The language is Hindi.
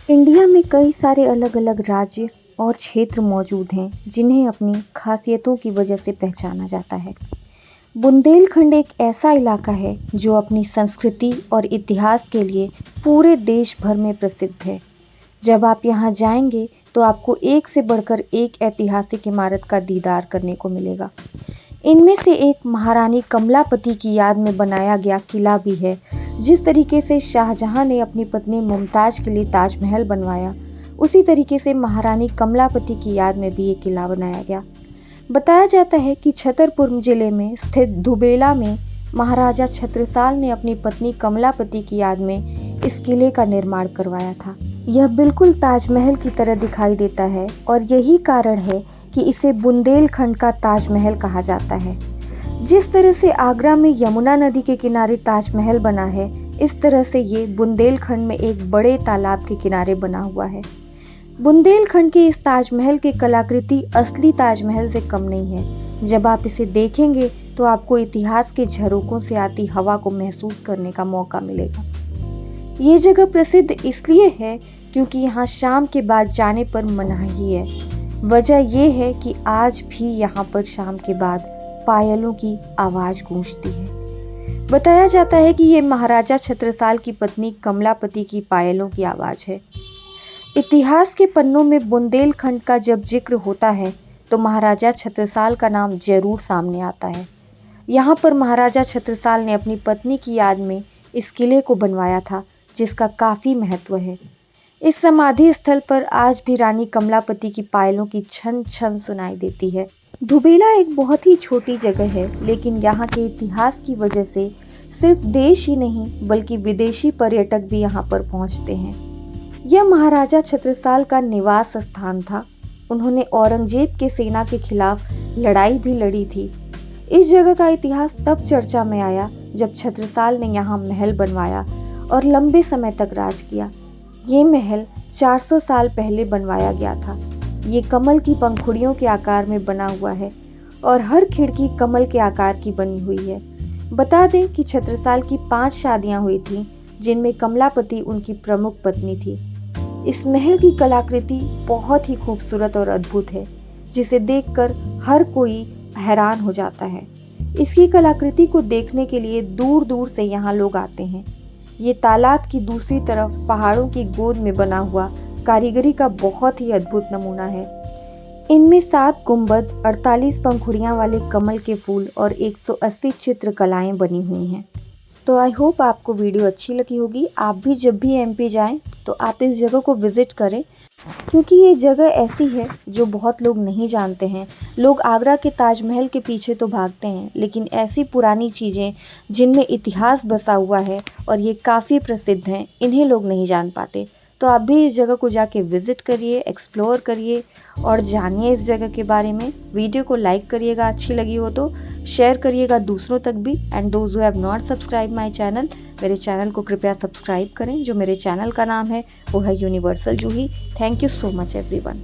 इंडिया में कई सारे अलग अलग राज्य और क्षेत्र मौजूद हैं जिन्हें अपनी खासियतों की वजह से पहचाना जाता है। बुंदेलखंड एक ऐसा इलाका है जो अपनी संस्कृति और इतिहास के लिए पूरे देश भर में प्रसिद्ध है। जब आप यहाँ जाएंगे तो आपको एक से बढ़कर एक ऐतिहासिक इमारत का दीदार करने को मिलेगा। इनमें से एक महारानी कमलापति की याद में बनाया गया किला भी है। जिस तरीके से शाहजहां ने अपनी पत्नी मुमताज के लिए ताजमहल बनवाया, उसी तरीके से महारानी कमलापति की याद में भी ये किला बनाया गया। बताया जाता है कि छतरपुर जिले में स्थित धुबेला में महाराजा छत्रसाल ने अपनी पत्नी कमलापति की याद में इस किले का निर्माण करवाया था। यह बिल्कुल ताजमहल की तरह दिखाई देता है और यही कारण है कि इसे बुंदेलखंड का ताजमहल कहा जाता है। जिस तरह से आगरा में यमुना नदी के किनारे ताजमहल बना है, इस तरह से ये बुंदेलखंड में एक बड़े तालाब के किनारे बना हुआ है। बुंदेलखंड के इस ताजमहल की कलाकृति असली ताजमहल से कम नहीं है। जब आप इसे देखेंगे तो आपको इतिहास के झरोकों से आती हवा को महसूस करने का मौका मिलेगा। ये जगह प्रसिद्ध इसलिए है क्योंकि यहाँ शाम के बाद जाने पर मनाही है। वजह यह है कि आज भी यहाँ पर शाम के बाद पायलों की आवाज गूंजती है। बताया जाता है कि ये महाराजा छत्रसाल की पत्नी कमलापति की पायलों की आवाज है। इतिहास के पन्नों में बुंदेलखंड का जब जिक्र होता है तो महाराजा छत्रसाल का नाम जरूर सामने आता है। यहाँ पर महाराजा छत्रसाल ने अपनी पत्नी की याद में इस किले को बनवाया था, जिसका काफ़ी महत्व है। इस समाधि स्थल पर आज भी रानी कमलापति की पायलों की छन छन सुनाई देती है। धुबेला एक बहुत ही छोटी जगह है, लेकिन यहाँ के इतिहास की वजह से सिर्फ देश ही नहीं बल्कि विदेशी पर्यटक भी यहाँ पर पहुँचते हैं। यह महाराजा छत्रसाल का निवास स्थान था। उन्होंने औरंगजेब के सेना के खिलाफ लड़ाई भी लड़ी थी। इस जगह का इतिहास तब चर्चा में आया जब छत्रसाल ने यहाँ महल बनवाया और लंबे समय तक राज किया। ये महल 400 साल पहले बनवाया गया था। ये कमल की पंखुड़ियों के आकार में बना हुआ है और हर खिड़की कमल के आकार की बनी हुई है। बता दें कि छत्रसाल की 5 शादियां हुई थीं, जिनमें कमलापति उनकी प्रमुख पत्नी थी। इस महल की कलाकृति बहुत ही खूबसूरत और अद्भुत है, जिसे देखकर हर कोई हैरान हो जाता है। इसकी कलाकृति को देखने के लिए दूर दूर से यहाँ लोग आते हैं। ये तालाब की दूसरी तरफ पहाड़ों की गोद में बना हुआ कारीगरी का बहुत ही अद्भुत नमूना है। इनमें 7 गुंबद, 48 पंखुड़ियाँ वाले कमल के फूल और 180 चित्रकलाएं बनी हुई हैं। तो आई होप आपको वीडियो अच्छी लगी होगी। आप भी जब भी एमपी जाएं तो आप इस जगह को विज़िट करें, क्योंकि ये जगह ऐसी है जो बहुत लोग नहीं जानते हैं। लोग आगरा के ताजमहल के पीछे तो भागते हैं, लेकिन ऐसी पुरानी चीज़ें जिनमें इतिहास बसा हुआ है और ये काफ़ी प्रसिद्ध हैं, इन्हें लोग नहीं जान पाते। तो आप भी इस जगह को जाके विज़िट करिए, एक्सप्लोर करिए और जानिए इस जगह के बारे में। वीडियो को लाइक करिएगा, अच्छी लगी हो तो शेयर करिएगा दूसरों तक भी। And those who have not subscribe my channel, मेरे चैनल को कृपया सब्सक्राइब करें। जो मेरे चैनल का नाम है वो है universal Juhi. Thank you so much everyone.